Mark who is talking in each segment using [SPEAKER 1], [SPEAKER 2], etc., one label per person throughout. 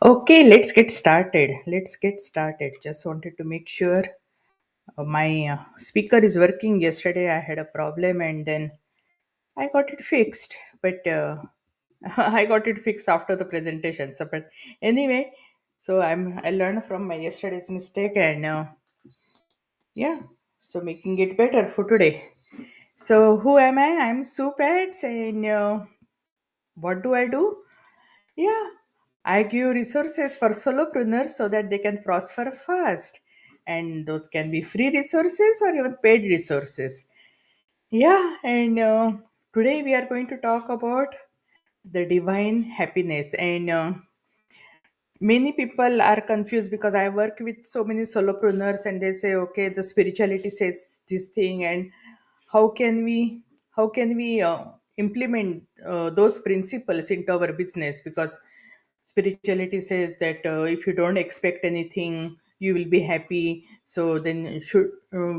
[SPEAKER 1] Okay, let's get started. Let's get started. Just wanted to make sure my speaker is working. Yesterday I had a problem and then I got it fixed. But I got it fixed after the presentation. So, but anyway, I learned from my yesterday's mistake and yeah, so making it better for today. So who am I? I'm Sue Pets and what do I do? Yeah, I give resources for solopreneurs so that they can prosper fast. And those can be free resources or even paid resources. Yeah, and today we are going to talk about the divine happiness. And many people are confused because I work with so many solopreneurs and they say, okay, the spirituality says this thing, and how can we implement those principles into our business? Because spirituality says that if you don't expect anything you will be happy, so then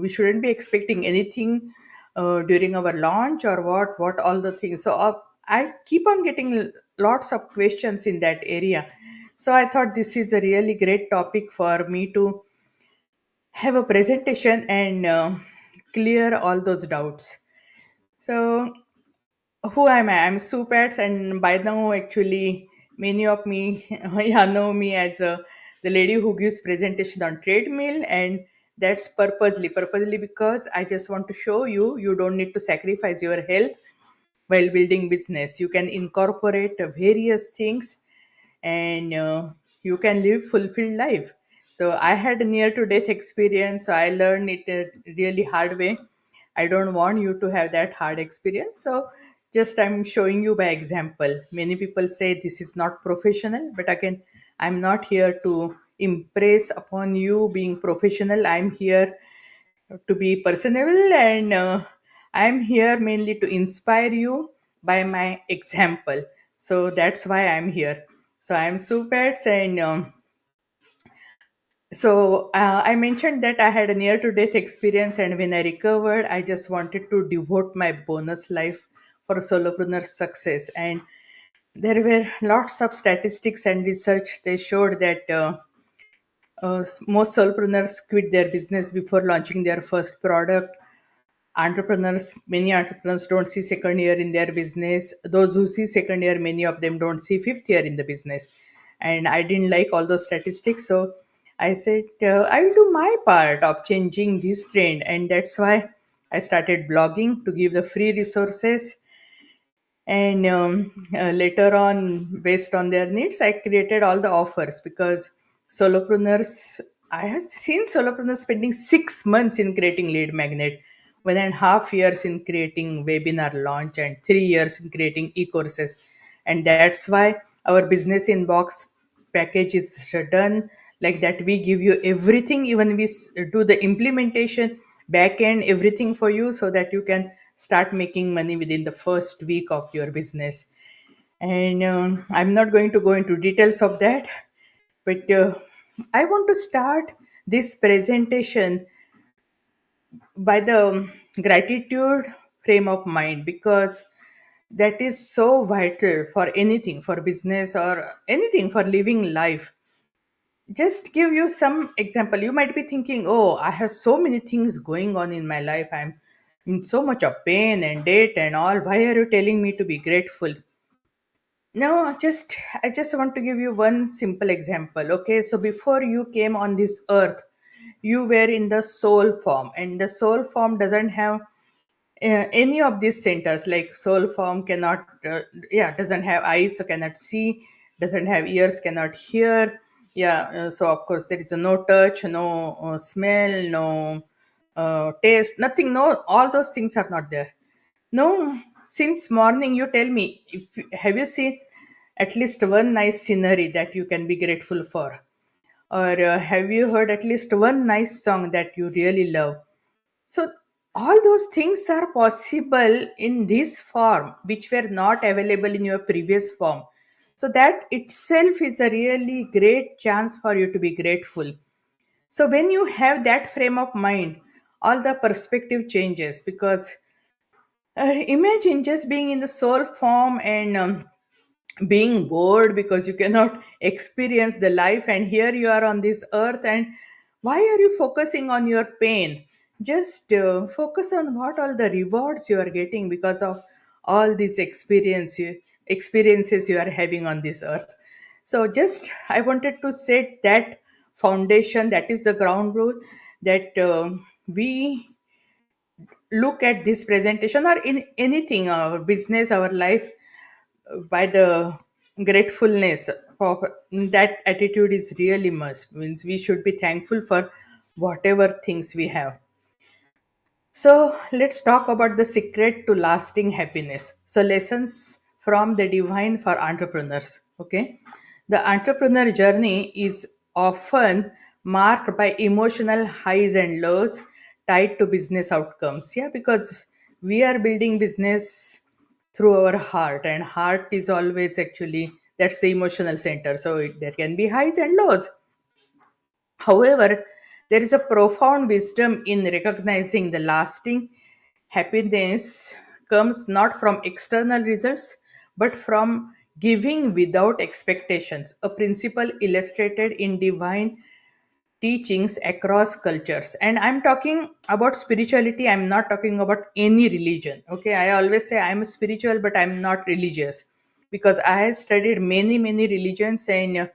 [SPEAKER 1] we shouldn't be expecting anything during our launch, or what all the things. So I keep on getting lots of questions in that area, so I thought this is a really great topic for me to have a presentation and clear all those doubts. So who am I? I'm Supats, and by now, actually, many of me yeah, know me as the lady who gives presentation on treadmill, and that's purposely because I just want to show you you don't need to sacrifice your health while building business. You can incorporate various things, and you can live fulfilled life. So I had a near to death experience, so I learned it a really hard way. I don't want you to have that hard experience, so just I'm showing you by example. Many people say this is not professional, but again, I'm not here to impress upon you being professional. I'm here to be personable, and I'm here mainly to inspire you by my example. So that's why I'm here. So I'm Supets, and I mentioned that I had a near to death experience, and when I recovered, I just wanted to devote my bonus life for solopreneur success. And there were lots of statistics and research. They showed that most solopreneurs quit their business before launching their first product. Many entrepreneurs don't see second year in their business. Those who see second year, many of them don't see fifth year in the business. And I didn't like all those statistics, so I said I will do my part of changing this trend, and that's why I started blogging to give the free resources. And later on, based on their needs, I created all the offers, because solopreneurs I have seen solopreneurs spending 6 months in creating lead magnet, 1.5 years in creating webinar launch, and 3 years in creating e-courses. And that's why our business inbox package is done like that. We give you everything, even we do the implementation, back end, everything for you, so that you can start making money within the first week of your business. And I'm not going to go into details of that, but I want to start this presentation by the gratitude frame of mind, because that is so vital for anything, for business or anything, for living life. Just give you some example. You might be thinking, oh, I have so many things going on in my life, I'm in so much of pain and debt and all, why are you telling me to be grateful? No, I just want to give you one simple example. Okay, so before you came on this earth, you were in the soul form, and the soul form doesn't have any of these centers. Like soul form cannot yeah, doesn't have eyes, so cannot see, doesn't have ears, cannot hear. Yeah, so of course there is no touch, no smell, no taste, nothing. No, all those things are not there. No, since morning you tell me, have you seen at least one nice scenery that you can be grateful for? Or have you heard at least one nice song that you really love? So, all those things are possible in this form, which were not available in your previous form. So, that itself is a really great chance for you to be grateful. So, when you have that frame of mind, all the perspective changes, because imagine just being in the soul form, and being bored because you cannot experience the life, and here you are on this earth, and why are you focusing on your pain? Just focus on what all the rewards you are getting because of all these experiences you are having on this earth. So just I wanted to set that foundation, that is the ground rule, that we look at this presentation or in anything, our business, our life, by the gratefulness of that attitude is really must, means we should be thankful for whatever things we have. So let's talk about the secret to lasting happiness. So lessons from the divine for entrepreneurs. Okay. The entrepreneur journey is often marked by emotional highs and lows tied to business outcomes. Yeah, because we are building business through our heart, and heart is always actually that's the emotional center. So there can be highs and lows. However, there is a profound wisdom in recognizing the lasting happiness comes not from external results but from giving without expectations, a principle illustrated in divine teachings across cultures. And I'm talking about spirituality, I'm not talking about any religion. Okay, I always say I'm spiritual but I'm not religious, because I have studied many religions, and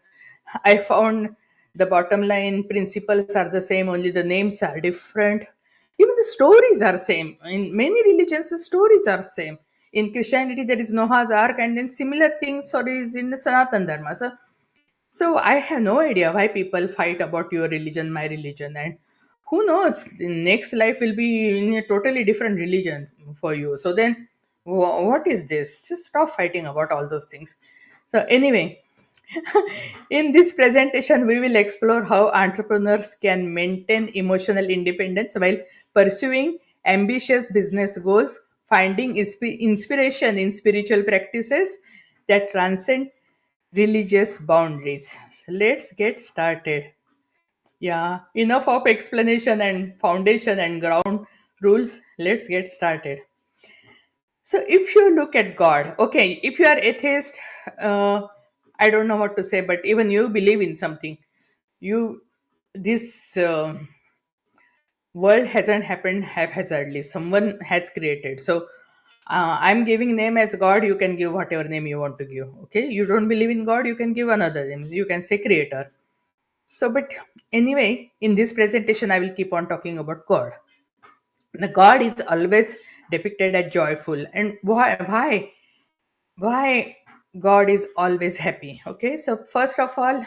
[SPEAKER 1] I found the bottom line principles are the same, only the names are different. Even the stories are same. In many religions the stories are same. In Christianity there is Noah's ark, and then similar things stories in the Sanatan Dharma. So I have no idea why people fight about your religion, my religion, and who knows, the next life will be in a totally different religion for you. So then, what is this? Just stop fighting about all those things. So anyway, in this presentation, we will explore how entrepreneurs can maintain emotional independence while pursuing ambitious business goals, finding inspiration in spiritual practices that transcend religious boundaries. So let's get started. Yeah, enough of explanation and foundation and ground rules. Let's get started. So, if you look at God, okay, if you are atheist, I don't know what to say, but even you believe in something, you this world hasn't happened haphazardly. Someone has created. So, I'm giving name as God. You can give whatever name you want to give. Okay, you don't believe in God, you can give another name. You can say Creator. So, but anyway, in this presentation, I will keep on talking about God. The God is always depicted as joyful, and why God is always happy. Okay, so first of all,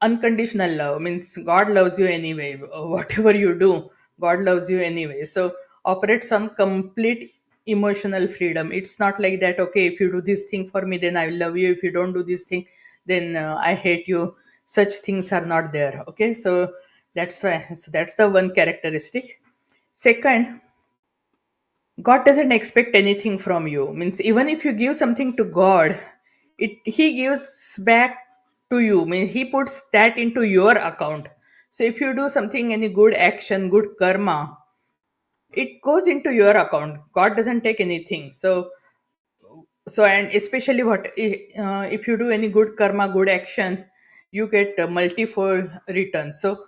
[SPEAKER 1] unconditional love means God loves you anyway. Whatever you do, God loves you anyway. So operates on complete emotional freedom. It's not like that, okay, if you do this thing for me, then I will love you. If you don't do this thing, then I hate you. Such things are not there. Okay, so that's why, so that's the one characteristic. Second, God doesn't expect anything from you. Means even if you give something to God, it He gives back to you. Mean He puts that into your account. So if you do something, any good action, good karma, it goes into your account. God doesn't take anything. So and especially if you do any good karma, good action, you get multifold returns. So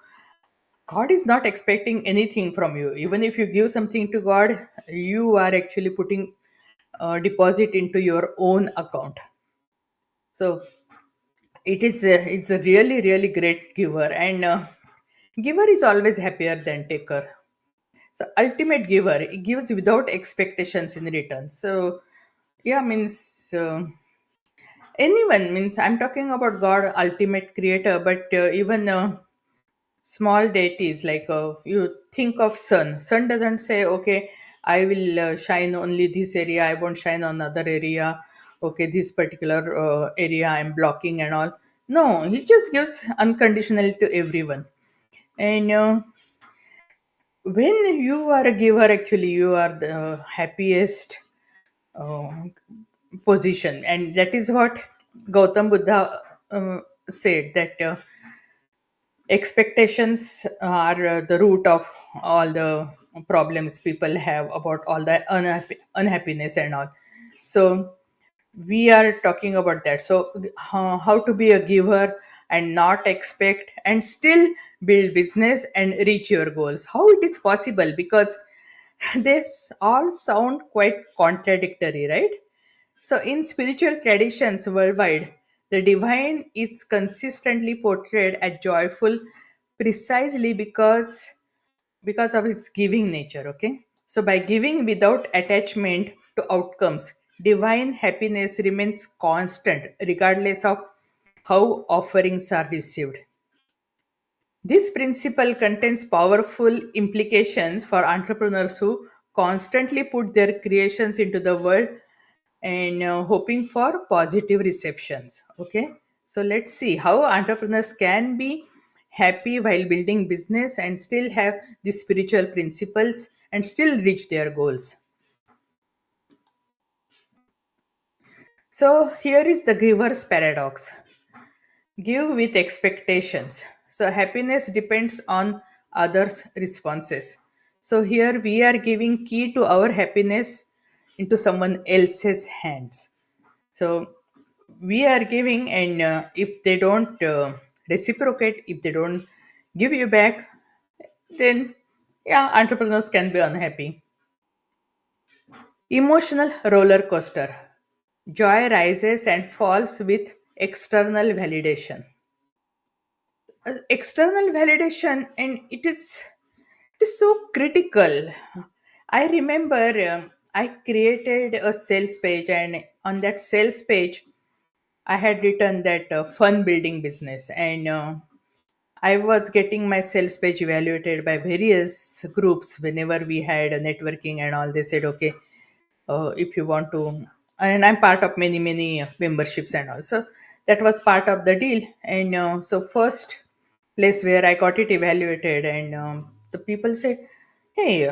[SPEAKER 1] God is not expecting anything from you. Even if you give something to God, you are actually putting deposit into your own account. So it's a really great giver, and giver is always happier than taker. So ultimate giver, it gives without expectations in return. So yeah, means anyone, means I'm talking about God, ultimate creator, but even small deities, like you think of sun doesn't say, okay, I will shine only this area, I won't shine on other area. Okay, this particular area I'm blocking and all. No, he just gives unconditionally to everyone. And when you are a giver, actually you are the happiest uh, position, and that is what Gautam Buddha said, that expectations are the root of all the problems people have about all the unhappiness and all. So We are talking about that. So how to be a giver and not expect and still build business and reach your goals, how it is possible, because this all sound quite contradictory, right? So in spiritual traditions worldwide, the divine is consistently portrayed as joyful precisely because of its giving nature. Okay, so by giving without attachment to outcomes, divine happiness remains constant regardless of how offerings are received. This principle contains powerful implications for entrepreneurs who constantly put their creations into the world and hoping for positive receptions. Okay, so let's see how entrepreneurs can be happy while building business and still have these spiritual principles and still reach their goals. So here is the giver's paradox: give with expectations. So happiness depends on others' responses. So here we are giving key to our happiness into someone else's hands. So we are giving, and if they don't reciprocate, if they don't give you back, then yeah, entrepreneurs can be unhappy. Emotional roller coaster. Joy rises and falls with external validation. External validation, and it is so critical. I remember I created a sales page, and on that sales page I had written that fun building business, and I was getting my sales page evaluated by various groups whenever we had a networking and all. They said, okay, if you want to, and I'm part of many memberships and all. So that was part of the deal. And so first place where I got it evaluated, and the people said, hey,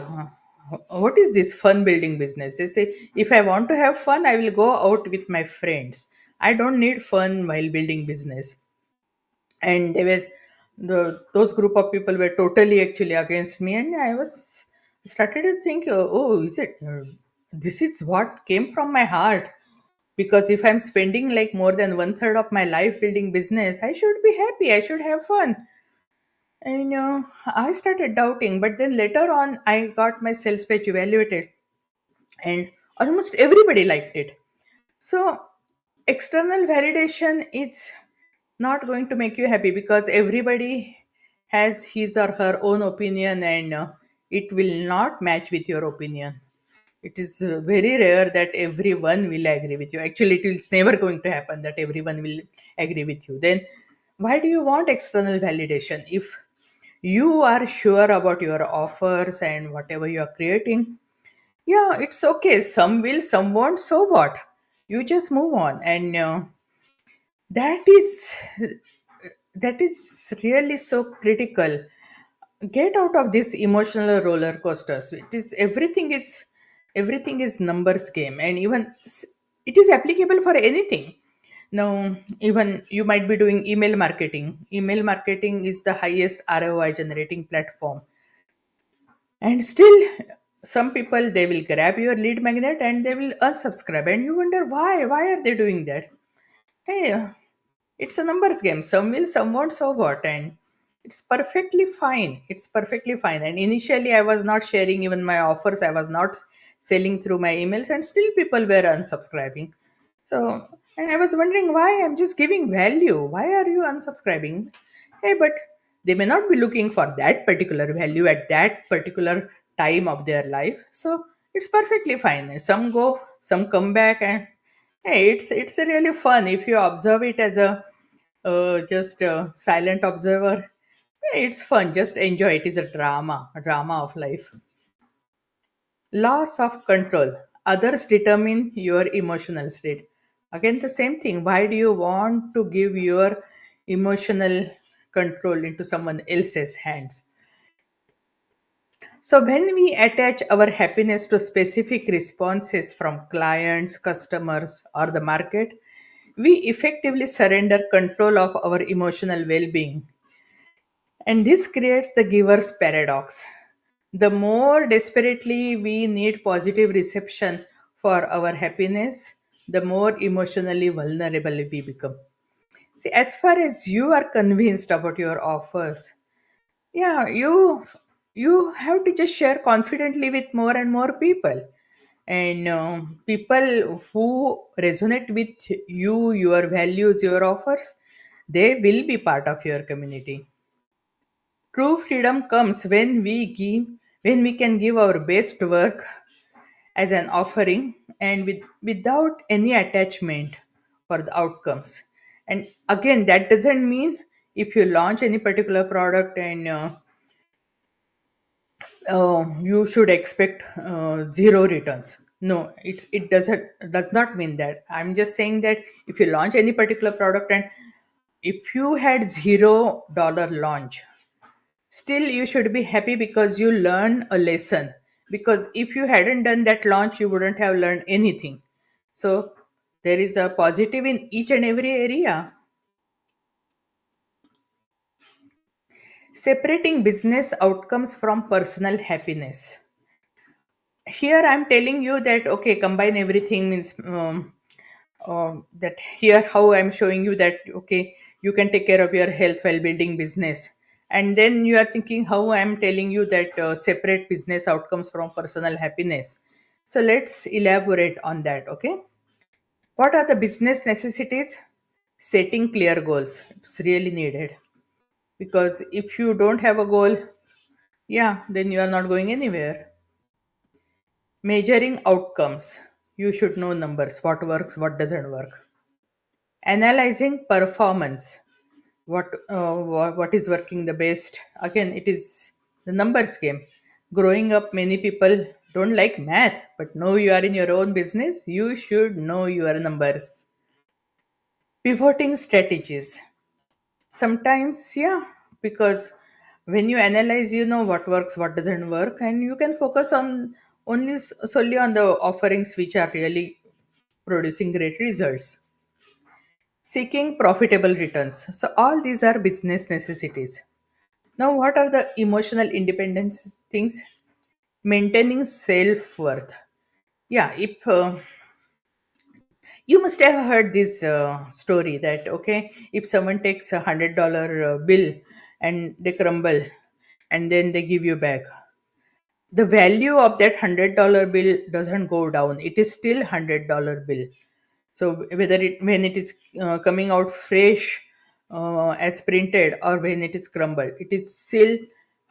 [SPEAKER 1] what is this fun building business? They say, if I want to have fun, I will go out with my friends. I don't need fun while building business. And they were, those group of people were totally actually against me, and I was started to think, oh, is it this is what came from my heart, because if I'm spending like more than one third of my life building business, I should be happy, I should have fun. And I started doubting, but then later on I got my sales page evaluated, and almost everybody liked it. So external validation is not going to make you happy, because everybody has his or her own opinion, and it will not match with your opinion. It is very rare that everyone will agree with you. Actually, it's never going to happen that everyone will agree with you. Then why do you want external validation? If you are sure about your offers and whatever you are creating, yeah, it's okay. Some will, some won't. So what? You just move on, and that is that is really so critical. Get out of this emotional roller coasters. Everything is numbers game, and it is applicable for anything. Now, even you might be doing email marketing. Email marketing is the highest ROI generating platform, and still some people, they will grab your lead magnet and they will unsubscribe, and you wonder why are they doing that. Hey, it's a numbers game. Some will, some won't, so what? And it's perfectly fine. It's perfectly fine. And initially, I was not sharing even my offers. I was not selling through my emails, and still people were unsubscribing. So, and I was wondering why. I'm just giving value. Why are you unsubscribing? Hey, but they may not be looking for that particular value at that particular time of their life. So it's perfectly fine. Some go, some come back, and hey, it's really fun if you observe it as a just a silent observer. Hey, it's fun. Just enjoy it. It's a drama of life. Loss of control. Others determine your emotional state. Again, the same thing. Why do you want to give your emotional control into someone else's hands? So, when we attach our happiness to specific responses from clients, customers, or the market, we effectively surrender control of our emotional well being. And this creates the giver's paradox. The more desperately we need positive reception for our happiness, the more emotionally vulnerable we become. See, as far as you are convinced about your offers, yeah, you have to just share confidently with more and more people, and people who resonate with you, your values, your offers, they will be part of your community. True freedom comes when we can give our best work as an offering, and without any attachment for the outcomes. And again, that doesn't mean if you launch any particular product and you should expect zero returns. No, it does not mean that. I'm just saying that if you launch any particular product and if you had $0 launch, still you should be happy because you learn a lesson. Because if you hadn't done that launch, you wouldn't have learned anything. So there is a positive in each and every area. Separating business outcomes from personal happiness. Here I'm telling you that okay, combine everything means that here how I'm showing you that okay, you can take care of your health while building business, and then you are thinking how I'm telling you that separate business outcomes from personal happiness. So let's elaborate on that. Okay, what are the business necessities? Setting clear goals, it's really needed, because if you don't have a goal, yeah, then you are not going anywhere. Measuring outcomes, you should know numbers, what works, what doesn't work. Analyzing performance, what is working the best. Again, it is the numbers game. Growing up, many people don't like math, but know you are in your own business, you should know your numbers. Pivoting strategies, sometimes, yeah, because when you analyze, you know what works, what doesn't work, and you can focus on solely on the offerings which are really producing great results. Seeking profitable returns, so all these are business necessities. Now, what are the emotional independence things? Maintaining self-worth. Yeah, if you must have heard this story that okay, if someone takes $100 bill and they crumble and then they give you back, the value of that $100 bill doesn't go down, it is still $100 bill. So whether it when it is coming out fresh as printed, or when it is crumbled, it is still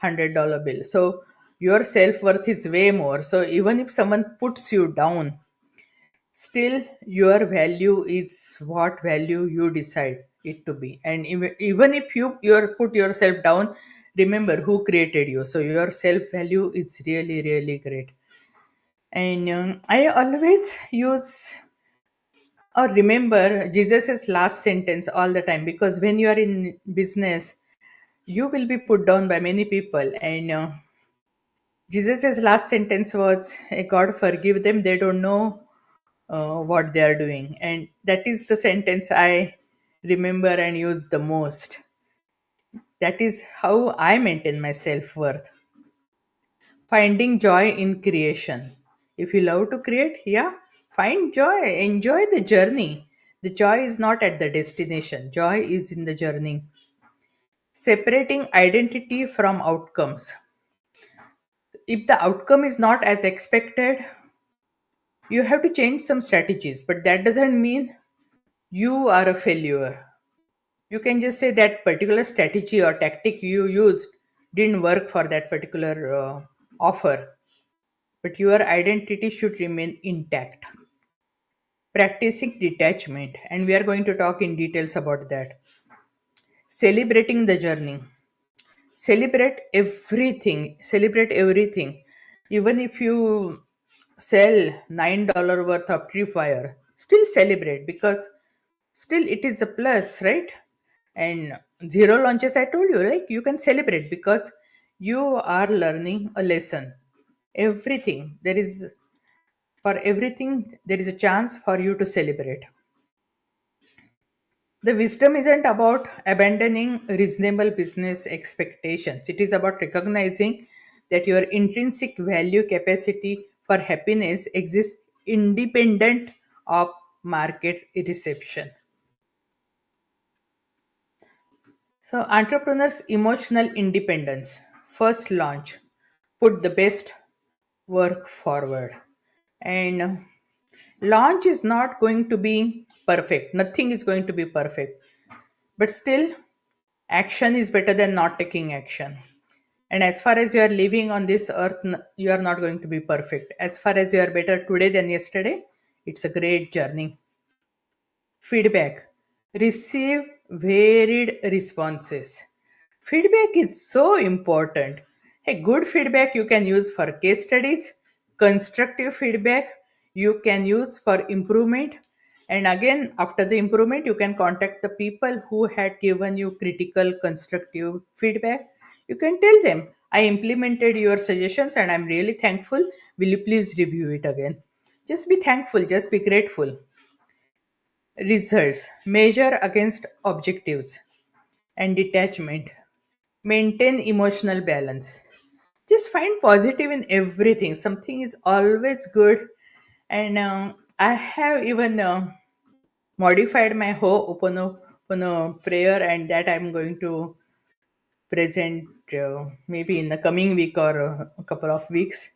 [SPEAKER 1] $100 bill. So your self-worth is way more. So even if someone puts you down, still your value is what value you decide it to be. And even if you're put yourself down, remember who created you. So your self value is really really great. And I always use or remember Jesus's last sentence all the time, because when you are in business, you will be put down by many people. And Jesus's last sentence was, God forgive them, they don't know what they are doing. And that is the sentence I remember and use the most. That is how I maintain my self worth. Finding joy in creation. If you love to create, yeah, find joy, enjoy the journey. The joy is not at the destination, joy is in the journey. Separating identity from outcomes. If the outcome is not as expected, you have to change some strategies, but that doesn't mean you are a failure. You can just say that particular strategy or tactic you used didn't work for that particular offer, but your identity should remain intact. Practicing detachment, and we are going to talk in details about that. Celebrating the journey. Celebrate everything. Even if you sell $9 worth of tripwire, still celebrate, because still it is a plus, right? And zero launches, I told you, like, you can celebrate because you are learning a lesson. Everything there is For everything there is a chance for you to celebrate. The wisdom isn't about abandoning reasonable business expectations. It is about recognizing that your intrinsic value capacity for happiness exists independent of market reception. So, entrepreneurs' emotional independence. First launch, put the best work forward. And launch is not going to be perfect, nothing is going to be perfect, but still, action is better than not taking action. And as far as you are living on this earth, you are not going to be perfect. As far as you are better today than yesterday, it's a great journey. Feedback. Receive varied responses. Feedback is so important. A good feedback you can use for case studies, constructive feedback you can use for improvement, and again, after the improvement, you can contact the people who had given you critical, constructive feedback. You can tell them, I implemented your suggestions and I'm really thankful. Will you please review it again? Just be thankful, just be grateful. Results measure against objectives and detachment. Maintain emotional balance. Just find positive in everything. Something is always good. And I have even modified my Ho'oponopono prayer, and that I'm going to present maybe in the coming week or a couple of weeks.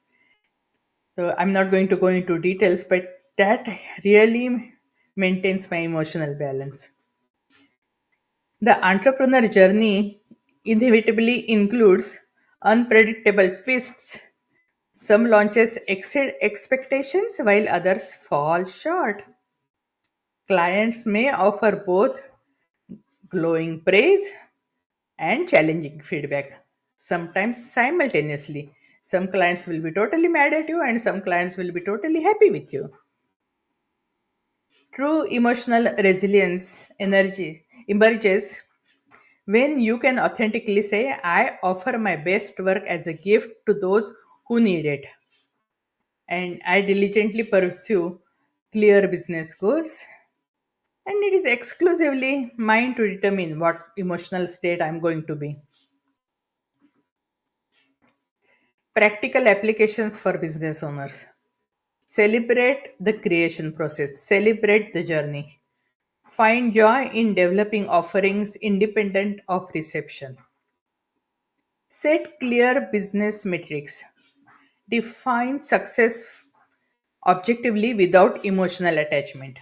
[SPEAKER 1] So I'm not going to go into details, but that really maintains my emotional balance. The entrepreneur journey inevitably includes unpredictable twists. Some launches exceed expectations while others fall short. Clients may offer both glowing praise and challenging feedback, sometimes simultaneously. Some clients will be totally mad at you, and some clients will be totally happy with you. True emotional resilience energy emerges when you can authentically say, I offer my best work as a gift to those who need it, and I diligently pursue clear business goals, and it is exclusively mine to determine what emotional state I'm going to be. Practical applications for business owners. Celebrate the creation process, celebrate the journey. Find joy in developing offerings independent of reception. Set clear business metrics. Define success objectively without emotional attachment.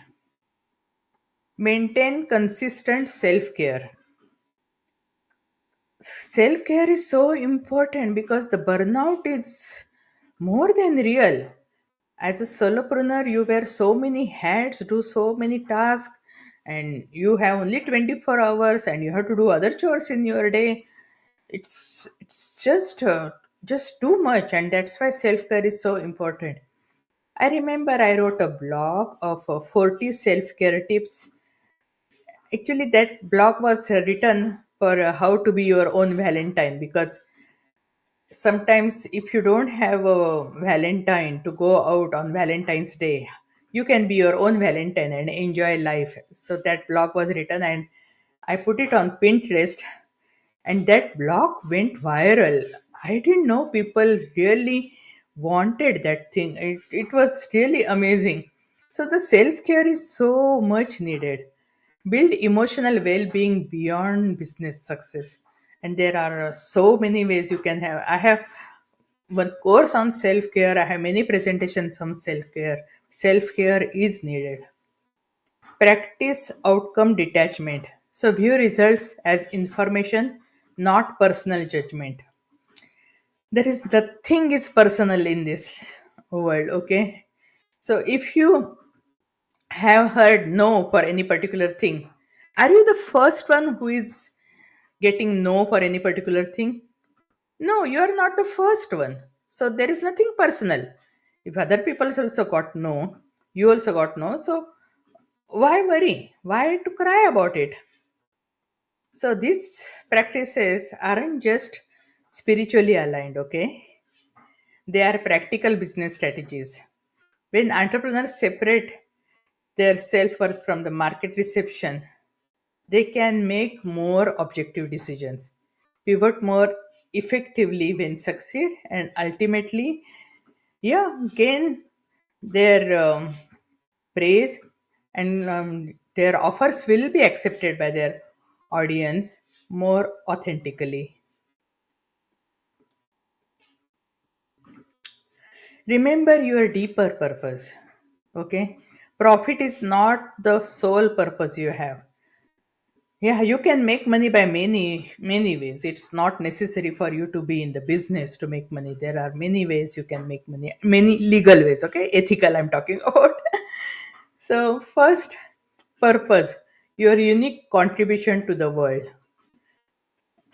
[SPEAKER 1] Maintain consistent self care. Self care is so important because the burnout is more than real. As a solopreneur, you wear so many hats, do so many tasks, and you have only 24 hours and you have to do other chores in your day. It's just too much, and that's why self care is so important. I remember I wrote a blog of 40 self care tips. Actually, that blog was written for how to be your own Valentine, because sometimes if you don't have a Valentine to go out on Valentine's Day, you can be your own Valentine and enjoy life. So that blog was written, and I put it on Pinterest, and that blog went viral. I didn't know people really wanted that thing. It was really amazing. So the self-care is so much needed. Build emotional well-being beyond business success, and there are so many ways you can have. I have one course on self-care. I have many presentations on self-care. Self-care is needed. Practice outcome detachment. So view results as information, not personal judgment. There is nothing is personal in this world, okay? So if you have heard no for any particular thing, are you the first one who is getting no for any particular thing? No, you are not the first one. So there is nothing personal. If other people also got no, you also got no. So why worry? Why to cry about it? So these practices aren't just spiritually aligned, okay? They are practical business strategies. When entrepreneurs separate their self worth from the market reception, they can make more objective decisions, pivot more effectively when succeed, and ultimately, yeah, gain their praise and their offers will be accepted by their audience more authentically. Remember your deeper purpose. Okay, profit is not the sole purpose you have. Yeah, you can make money by many ways. It's not necessary for you to be in the business to make money. There are many ways you can make money, many legal ways. Okay, ethical I'm talking about. So first, purpose, your unique contribution to the world.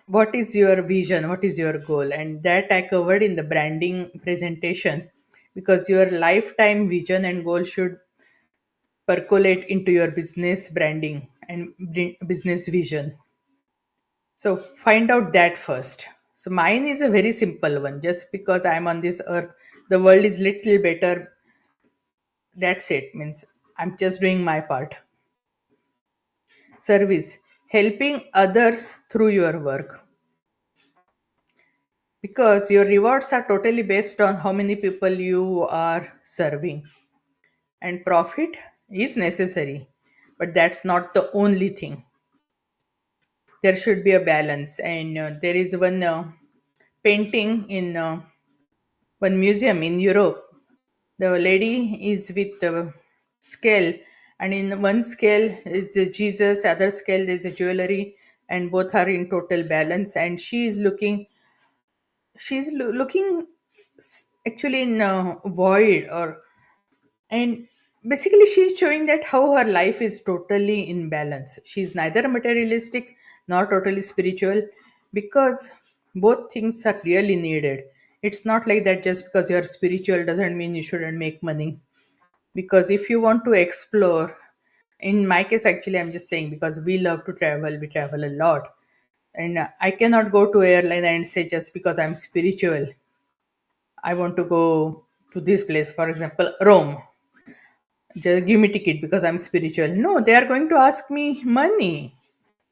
[SPEAKER 1] What is your vision? What is your goal? And that I covered in the branding presentation, because your lifetime vision and goal should percolate into your business branding and business vision. So find out that first. So mine is a very simple one. Just because I'm on this earth, the world is little better. That's it. Means I'm just doing my part. Service, helping others through your work, because your rewards are totally based on how many people you are serving. And profit is necessary, but that's not the only thing. There should be a balance. And there is one painting in one museum in Europe. The lady is with the scale, and in one scale is a Jesus, other scale there's a jewelry, and both are in total balance. And she is looking, looking actually in void, or and basically she's showing that how her life is totally in balance. She's neither materialistic nor totally spiritual, because both things are really needed. It's not like that just because you're spiritual doesn't mean you shouldn't make money. Because if you want to explore, in my case actually I'm just saying, because we love to travel, we travel a lot. And I cannot go to airline and say just because I'm spiritual I want to go to this place, for example, Rome. Just give me ticket because I'm spiritual. No, they are going to ask me money.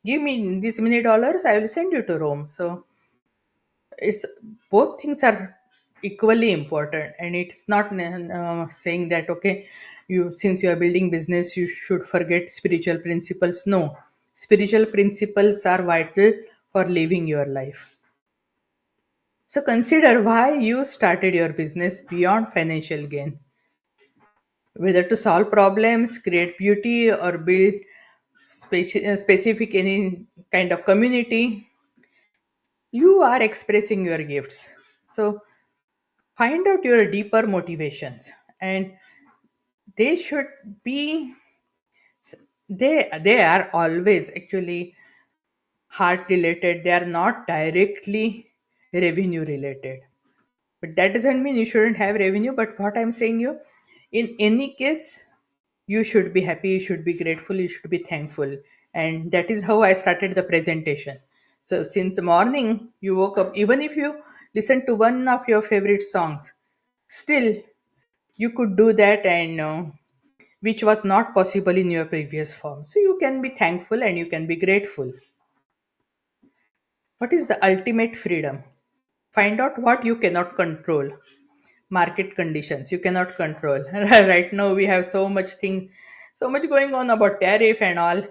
[SPEAKER 1] Give me this many dollars, I will send you to Rome. So it's both things are equally important, and it's not saying that okay, you since you are building business, you should forget spiritual principles. No, spiritual principles are vital for living your life. So consider why you started your business beyond financial gain, whether to solve problems, create beauty, or build specific any kind of community. You are expressing your gifts. So find out your deeper motivations, and they should be, they are always actually heart related. They are not directly revenue related. But that doesn't mean you shouldn't have revenue. But what I'm saying you, in any case, you should be happy, you should be grateful, you should be thankful. And that is how I started the presentation. So since morning you woke up, even if you listen to one of your favorite songs, still you could do that, and which was not possible in your previous form. So you can be thankful and you can be grateful. What is the ultimate freedom? Find out what you cannot control. Market conditions you cannot control. Right now we have so much going on about tariff and all.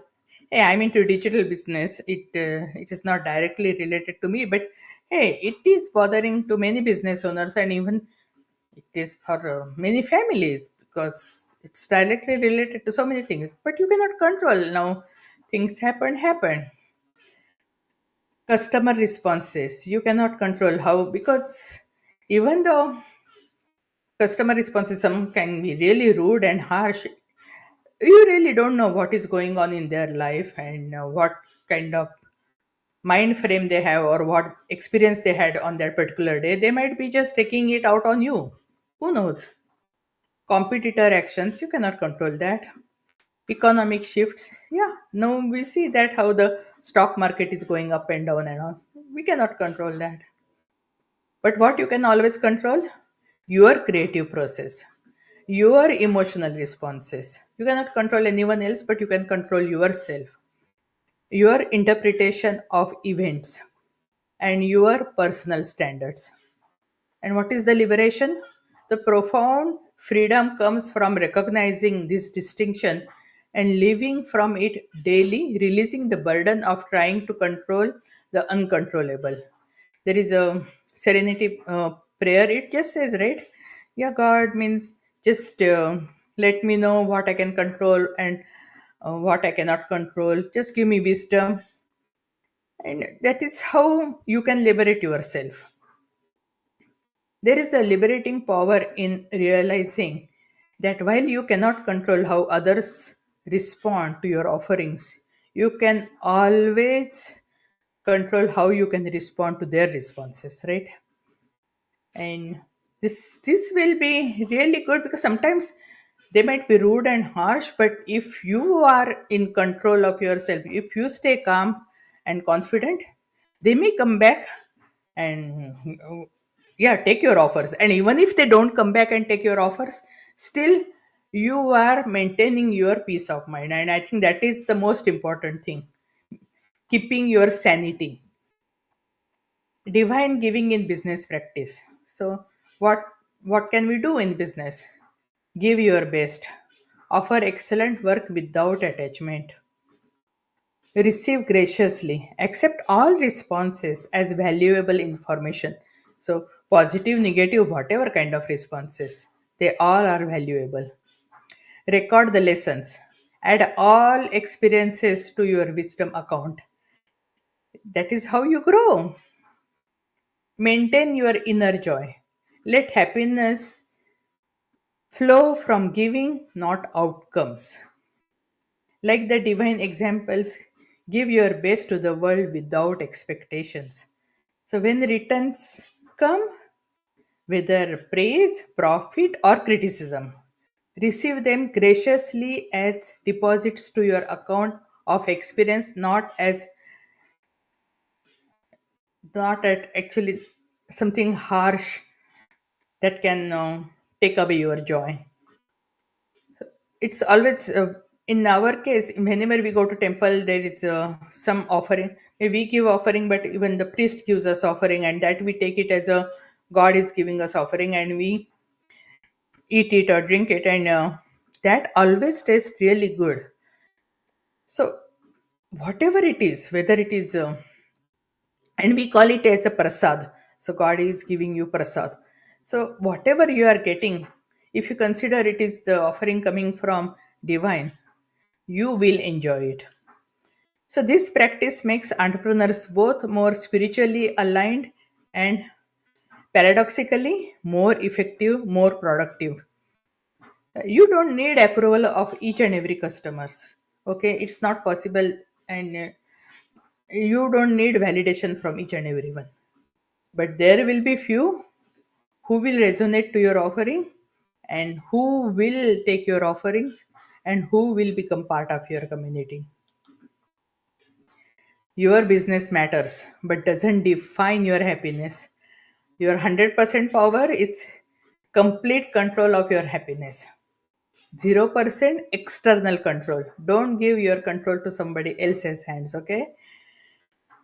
[SPEAKER 1] Hey, I'm into digital business. It is not directly related to me, but hey, it is bothering to many business owners, and even it is for many families, because it's directly related to so many things. But you cannot control now. Things happen. Customer responses you cannot control how, because even though customer responses some can be really rude and harsh, you really don't know what is going on in their life, and what kind of mind frame they have, or what experience they had on that particular day. They might be just taking it out on you. Who knows? Competitor actions you cannot control that. Economic shifts, yeah, no, we see that how the stock market is going up and down and all. We cannot control that. But what you can always control, your creative process, your emotional responses. You cannot control anyone else, but you can control yourself, your interpretation of events, and your personal standards. And what is the liberation? The profound freedom comes from recognizing this distinction and living from it daily, releasing the burden of trying to control the uncontrollable. There is a serenity prayer, it just says, right? Yeah, God means just let me know what I can control and what I cannot control. Just give me wisdom. And that is how you can liberate yourself. There is a liberating power in realizing that while you cannot control how others respond to your offerings, you can always control how you can respond to their responses, right? And this will be really good because sometimes they might be rude and harsh, but if you are in control of yourself, if you stay calm and confident, they may come back and yeah, take your offers. And even if they don't come back and take your offers, still you are maintaining your peace of mind, and I think that is the most important thing, keeping your sanity. Divine giving in business practice. So what can we do in business? Give your best, offer excellent work without attachment, receive graciously, accept all responses as valuable information. So positive, negative, whatever kind of responses, they all are valuable. Record the lessons, add all experiences to your wisdom account. That is how you grow. Maintain your inner joy. Let happiness flow from giving, not outcomes. Like the divine examples, give your best to the world without expectations. So when returns come, whether praise, profit, or criticism, receive them graciously as deposits to your account of experience, not at actually something harsh that can take away your joy. It's always in our case, whenever we go to temple, there is some offering. We give offering, but even the priest gives us offering, and that we take it as a God is giving us offering, and we eat it or drink it, and that always tastes really good. So whatever it is, whether it is and we call it as a prasad, so God is giving you prasad. So whatever you are getting, if you consider it is the offering coming from divine, you will enjoy it. So this practice makes entrepreneurs both more spiritually aligned and paradoxically more effective, more productive. You don't need approval of each and every customers. Okay, it's not possible, and you don't need validation from each and everyone. But there will be few who will resonate to your offering, and who will take your offerings, and who will become part of your community. Your business matters, but doesn't define your happiness. Your 100% power is complete control of your happiness. 0% external control. Don't give your control to somebody else's hands, okay?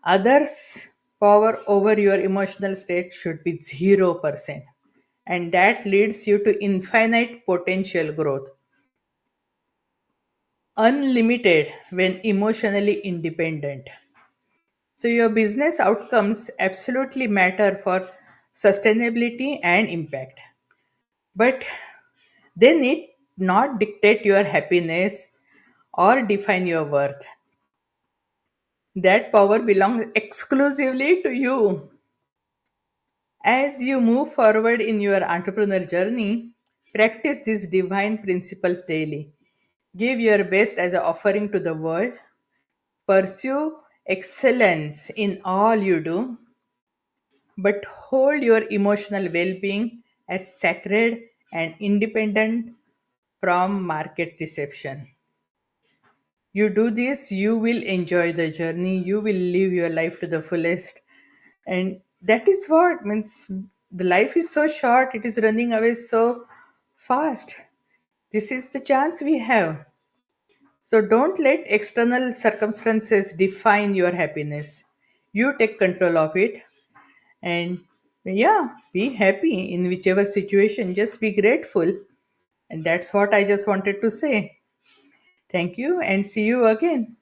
[SPEAKER 1] Others' power over your emotional state should be 0%. And that leads you to infinite potential growth. Unlimited when emotionally independent. So, your business outcomes absolutely matter for sustainability and impact, but they need not dictate your happiness or define your worth. That power belongs exclusively to you. As you move forward in your entrepreneur journey, practice these divine principles daily. Give your best as an offering to the world. Pursue excellence in all you do, but hold your emotional well being as sacred and independent from market reception. You do this, you will enjoy the journey, you will live your life to the fullest. And that is what means the life is so short, it is running away so fast. This is the chance we have. So don't let external circumstances define your happiness. You take control of it, and yeah, be happy in whichever situation, just be grateful. And that's what I just wanted to say. Thank you and see you again.